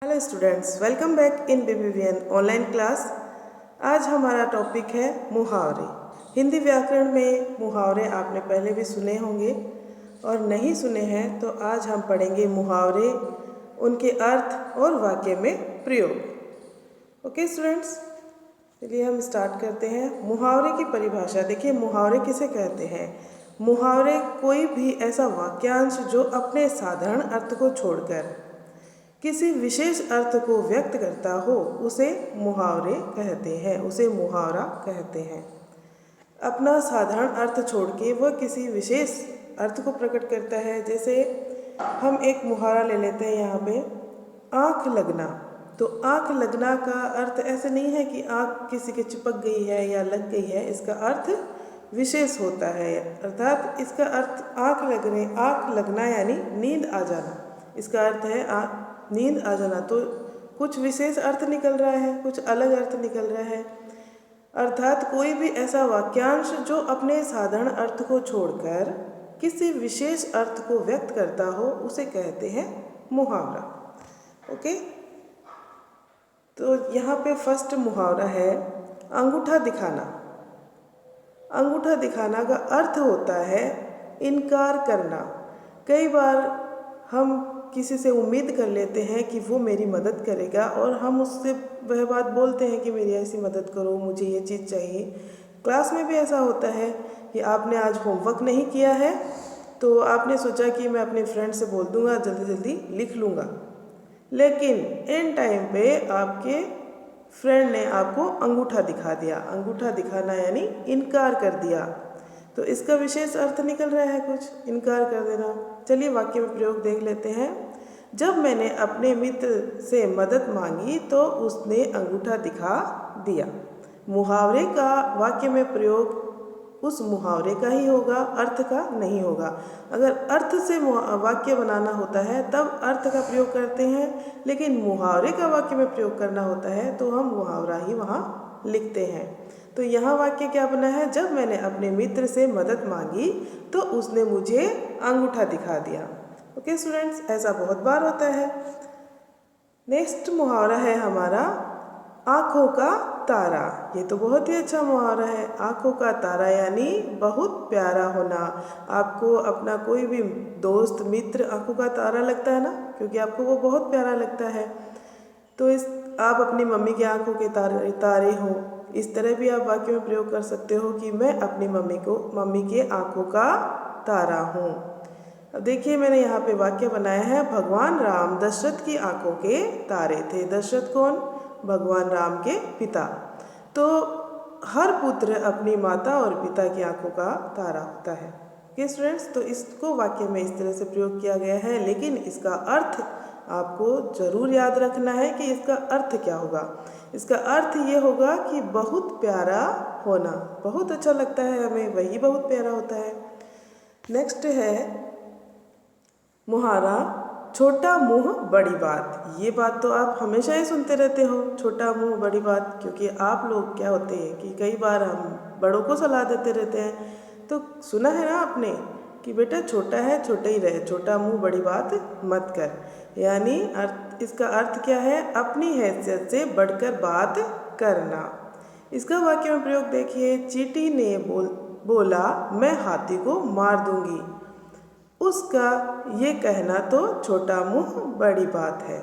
Hello students, welcome back in BBVN online class. आज हमारा topic है मुहावरे। हिंदी व्याकरण में मुहावरे आपने पहले भी सुने होंगे और नहीं सुने हैं तो आज हम पढ़ेंगे मुहावरे, उनके अर्थ और वाक्य में प्रयोग। ओके स्टूडेंट्स, चलिए हम स्टार्ट करते हैं। मुहावरे की परिभाषा देखिए, मुहावरे किसे कहते हैं। मुहावरे कोई भी ऐसा वाक्यांश जो अपने साधारण अर्थ को छोड़कर किसी विशेष अर्थ को व्यक्त करता हो उसे मुहावरे कहते हैं, उसे मुहावरा कहते हैं। अपना साधारण अर्थ छोड़ के वह किसी विशेष अर्थ को प्रकट करता है। जैसे हम एक मुहावरा ले लेते हैं यहाँ पे, आँख लगना। तो आँख लगना का अर्थ ऐसे नहीं है कि आँख किसी के चिपक गई है या लग गई है, इसका अर्थ विशेष होता है। अर्थात इसका अर्थ आँख लगना यानी नींद आ जाना, इसका अर्थ है नींद आ जाना। तो कुछ विशेष अर्थ निकल रहा है, कुछ अलग अर्थ निकल रहा है। अर्थात कोई भी ऐसा वाक्यांश जो अपने साधारण अर्थ को छोड़कर किसी विशेष अर्थ को व्यक्त करता हो उसे कहते हैं मुहावरा। ओके, तो यहाँ पे फर्स्ट मुहावरा है अंगूठा दिखाना। अंगूठा दिखाना का अर्थ होता है इनकार करना। कई बार हम किसी से उम्मीद कर लेते हैं कि वो मेरी मदद करेगा और हम उससे वह बात बोलते हैं कि मेरी ऐसी मदद करो, मुझे ये चीज़ चाहिए। क्लास में भी ऐसा होता है कि आपने आज होमवर्क नहीं किया है तो आपने सोचा कि मैं अपने फ्रेंड से बोल दूंगा, जल्दी जल्दी लिख लूँगा, लेकिन इन टाइम पे आपके फ्रेंड ने आपको अंगूठा दिखा दिया। अंगूठा दिखाना यानी इनकार कर दिया, तो इसका विशेष अर्थ निकल रहा है कुछ इनकार कर देना। चलिए वाक्य में प्रयोग देख लेते हैं। जब मैंने अपने मित्र से मदद मांगी तो उसने अंगूठा दिखा दिया। मुहावरे का वाक्य में प्रयोग उस मुहावरे का ही होगा, अर्थ का नहीं होगा। अगर अर्थ से वाक्य बनाना होता है तब अर्थ का प्रयोग करते हैं, लेकिन मुहावरे का वाक्य में प्रयोग करना होता है तो हम मुहावरा ही वहाँ लिखते हैं। तो यहाँ वाक्य क्या बना है, जब मैंने अपने मित्र से मदद मांगी तो उसने मुझे अंगूठा दिखा दिया। ओके स्टूडेंट्स, ऐसा बहुत बार होता है। नेक्स्ट मुहावरा है हमारा आँखों का तारा। ये तो बहुत ही अच्छा मुहावरा है। आँखों का तारा यानी बहुत प्यारा होना। आपको अपना कोई भी दोस्त मित्र आँखों का तारा लगता है ना, क्योंकि आपको वो बहुत प्यारा लगता है। तो आप अपनी मम्मी की आँखों के तारे हो। इस तरह भी आप वाक्य में प्रयोग कर सकते हो कि मैं अपनी मम्मी के आँखों का तारा हूँ। अब देखिए मैंने यहाँ पे वाक्य बनाया है, भगवान राम दशरथ की आँखों के तारे थे। दशरथ कौन? भगवान राम के पिता। तो हर पुत्र अपनी माता और पिता की आँखों का तारा होता है। ओके स्टूडेंट्स, तो इसको वाक्य में इस तरह से प्रयोग किया गया है, लेकिन इसका अर्थ आपको ज़रूर याद रखना है कि इसका अर्थ क्या होगा। इसका अर्थ ये होगा कि बहुत प्यारा होना, बहुत अच्छा लगता है हमें, वही बहुत प्यारा होता है। नेक्स्ट है मुहावरा छोटा मुंह बड़ी बात। ये बात तो आप हमेशा ही सुनते रहते हो, छोटा मुंह बड़ी बात, क्योंकि आप लोग क्या होते हैं कि कई बार हम बड़ों को सलाह देते रहते हैं। तो सुना है ना आपने कि बेटा छोटा है छोटा ही रहे, छोटा मुंह बड़ी बात मत कर। यानी इसका अर्थ क्या है, अपनी हैसियत से बढ़कर बात करना। इसका वाक्य में प्रयोग देखिए, चींटी ने बोला मैं हाथी को मार दूंगी। उसका ये कहना तो छोटा मुंह बड़ी बात है।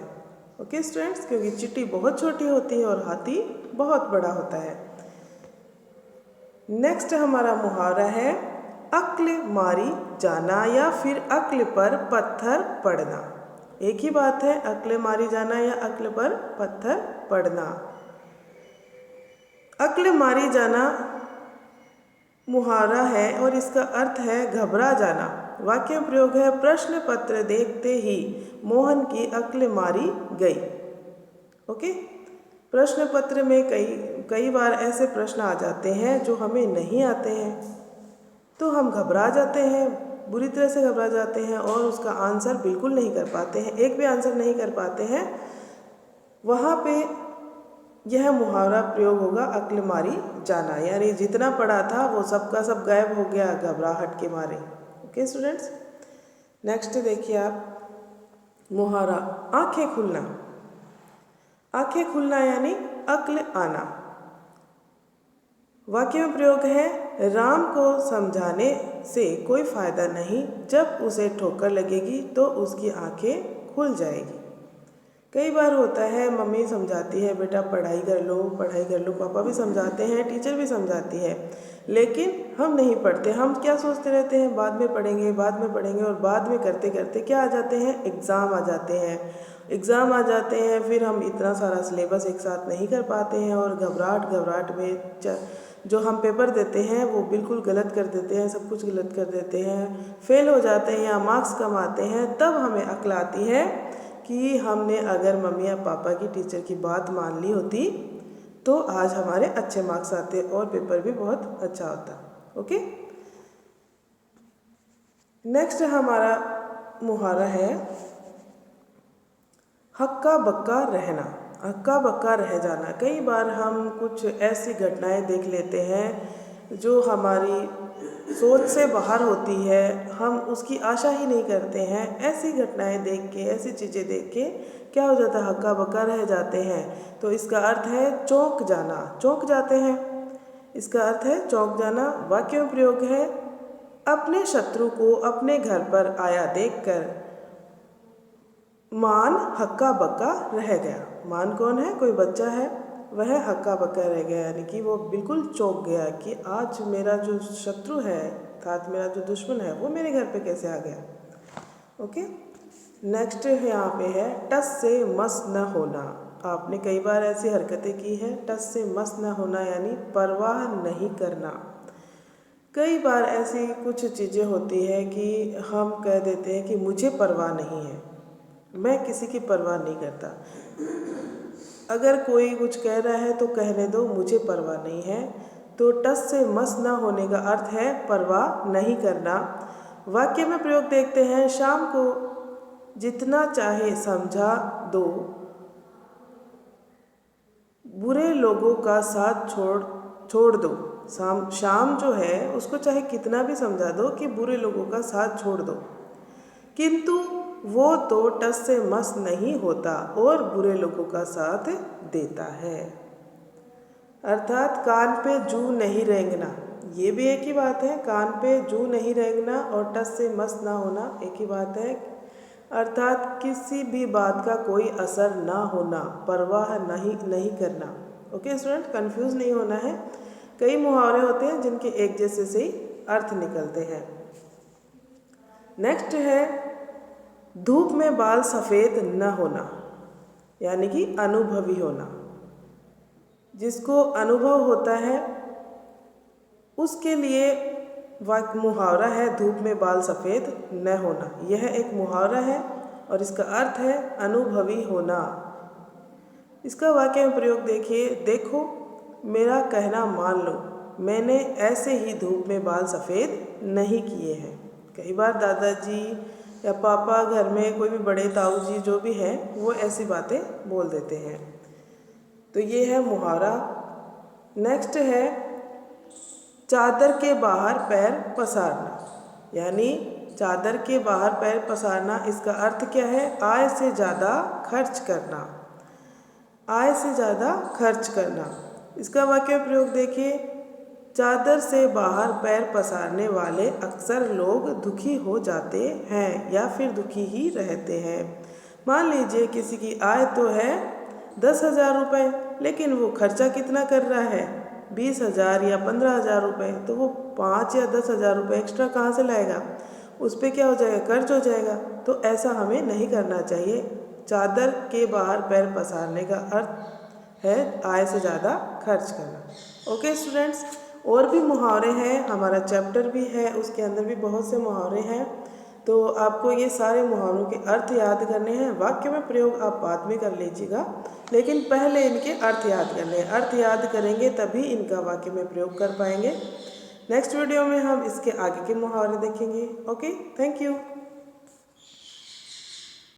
ओके स्टूडेंट्स, क्योंकि चींटी बहुत छोटी होती है और हाथी बहुत बड़ा होता है। नेक्स्ट हमारा मुहावरा है अक्ल मारी जाना या फिर अक्ल पर पत्थर पड़ना। एक ही बात है, अक्ल मारी जाना या अक्ल पर पत्थर पड़ना। अक्ल मारी जाना मुहावरा है और इसका अर्थ है घबरा जाना। वाक्य प्रयोग है, प्रश्न पत्र देखते ही मोहन की अक्ल मारी गई। ओके, प्रश्न पत्र में कई बार ऐसे प्रश्न आ जाते हैं जो हमें नहीं आते हैं, तो हम घबरा जाते हैं, बुरी तरह से घबरा जाते हैं और उसका आंसर बिल्कुल नहीं कर पाते हैं, एक भी आंसर नहीं कर पाते हैं। वहाँ पे यह मुहावरा प्रयोग होगा अक्ल मारी जाना, यानी जितना पढ़ा था वो सबका सब गायब हो गया घबराहट के मारे। ओके स्टूडेंट्स, नेक्स्ट देखिए आप मुहावरा आंखें खुलना। आंखें खुलना यानी अक्ल आना। वाक्य में प्रयोग है, राम को समझाने से कोई फ़ायदा नहीं, जब उसे ठोकर लगेगी तो उसकी आंखें खुल जाएगी। कई बार होता है मम्मी समझाती है बेटा पढ़ाई कर लो, पढ़ाई कर लो, पापा भी समझाते हैं, टीचर भी समझाती है, लेकिन हम नहीं पढ़ते। हम क्या सोचते रहते हैं, बाद में पढ़ेंगे, बाद में पढ़ेंगे, और बाद में करते करते क्या आ जाते हैं, एग्ज़ाम आ जाते हैं। एग्ज़ाम आ जाते हैं, फिर हम इतना सारा सिलेबस एक साथ नहीं कर पाते हैं, और घबराहट में जो हम पेपर देते हैं वो बिल्कुल गलत कर देते हैं, सब कुछ गलत कर देते हैं, फेल हो जाते हैं या मार्क्स कम आते हैं। तब हमें अक्ल आती है कि हमने अगर मम्मी या पापा की, टीचर की बात मान ली होती तो आज हमारे अच्छे मार्क्स आते और पेपर भी बहुत अच्छा होता। ओके, नेक्स्ट हमारा मुहावरा है हक्का बक्का रहना। हक्का बक्का रह जाना। कई बार हम कुछ ऐसी घटनाएं देख लेते हैं जो हमारी सोच से बाहर होती है, हम उसकी आशा ही नहीं करते हैं। ऐसी घटनाएं देख के, ऐसी चीज़ें देख के क्या हो जाता है, हक्का बक्का रह जाते हैं। तो इसका अर्थ है चौंक जाना, चौंक जाते हैं। इसका अर्थ है चौंक जाना। वाक्य में प्रयोग है, अपने शत्रु को अपने घर पर आया देखकर मान हक्का बक्का रह गया। मान कौन है, कोई बच्चा है, वह हक्का बक्का रह गया, यानी कि वो बिल्कुल चौंक गया कि आज मेरा जो शत्रु है अर्थात मेरा जो दुश्मन है वो मेरे घर पे कैसे आ गया। ओके, नेक्स्ट यहाँ पे है टस से मस न होना। आपने कई बार ऐसी हरकतें की है, टस से मस न होना यानी परवाह नहीं करना। कई बार ऐसी कुछ चीज़ें होती है कि हम कह देते हैं कि मुझे परवाह नहीं है, मैं किसी की परवाह नहीं करता। अगर कोई कुछ कह रहा है तो कहने दो, मुझे परवाह नहीं है। तो टस से मस ना होने का अर्थ है परवाह नहीं करना। वाक्य में प्रयोग देखते हैं, शाम को जितना चाहे समझा दो, बुरे लोगों का साथ छोड़ दो। शाम जो है उसको चाहे कितना भी समझा दो कि बुरे लोगों का साथ छोड़ दो, किंतु वो तो टस से मस नहीं होता और बुरे लोगों का साथ देता है। अर्थात कान पे जू नहीं रेंगना, ये भी एक ही बात है। कान पे जू नहीं रेंगना और टस से मस ना होना एक ही बात है। अर्थात किसी भी बात का कोई असर ना होना, परवाह नहीं करना। ओके स्टूडेंट, कंफ्यूज नहीं होना है। कई मुहावरे होते हैं जिनके एक जैसे से ही अर्थ निकलते हैं। नेक्स्ट है धूप में बाल सफ़ेद न होना, यानी कि अनुभवी होना। जिसको अनुभव होता है उसके लिए मुहावरा है धूप में बाल सफ़ेद न होना। यह एक मुहावरा है और इसका अर्थ है अनुभवी होना। इसका वाक्य में प्रयोग देखिए, देखो मेरा कहना मान लो, मैंने ऐसे ही धूप में बाल सफ़ेद नहीं किए हैं। कई बार दादाजी या पापा, घर में कोई भी बड़े ताऊ जी जो भी हैं, वो ऐसी बातें बोल देते हैं। तो ये है मुहावरा। नेक्स्ट है चादर के बाहर पैर पसारना, यानी चादर के बाहर पैर पसारना। इसका अर्थ क्या है, आय से ज़्यादा खर्च करना, आय से ज़्यादा खर्च करना। इसका वाक्य प्रयोग देखिए, चादर से बाहर पैर पसारने वाले अक्सर लोग दुखी हो जाते हैं या फिर दुखी ही रहते हैं। मान लीजिए किसी की आय तो है 10,000 रुपये, लेकिन वो खर्चा कितना कर रहा है, 20,000 या 15,000 रुपये। तो वो 5 या 10,000 रुपये एक्स्ट्रा कहाँ से लाएगा, उस पर क्या हो जाएगा, कर्ज हो जाएगा। तो ऐसा हमें नहीं करना चाहिए। चादर के बाहर पैर पसारने का अर्थ है आय से ज़्यादा खर्च करना। ओके स्टूडेंट्स, और भी मुहावरे हैं, हमारा चैप्टर भी है, उसके अंदर भी बहुत से मुहावरे हैं। तो आपको ये सारे मुहावरों के अर्थ याद करने हैं। वाक्य में प्रयोग आप बाद में कर लीजिएगा, लेकिन पहले इनके अर्थ याद करने हैं। अर्थ याद करेंगे तभी इनका वाक्य में प्रयोग कर पाएंगे। नेक्स्ट वीडियो में हम इसके आगे के मुहावरे देखेंगे। Okay, thank you.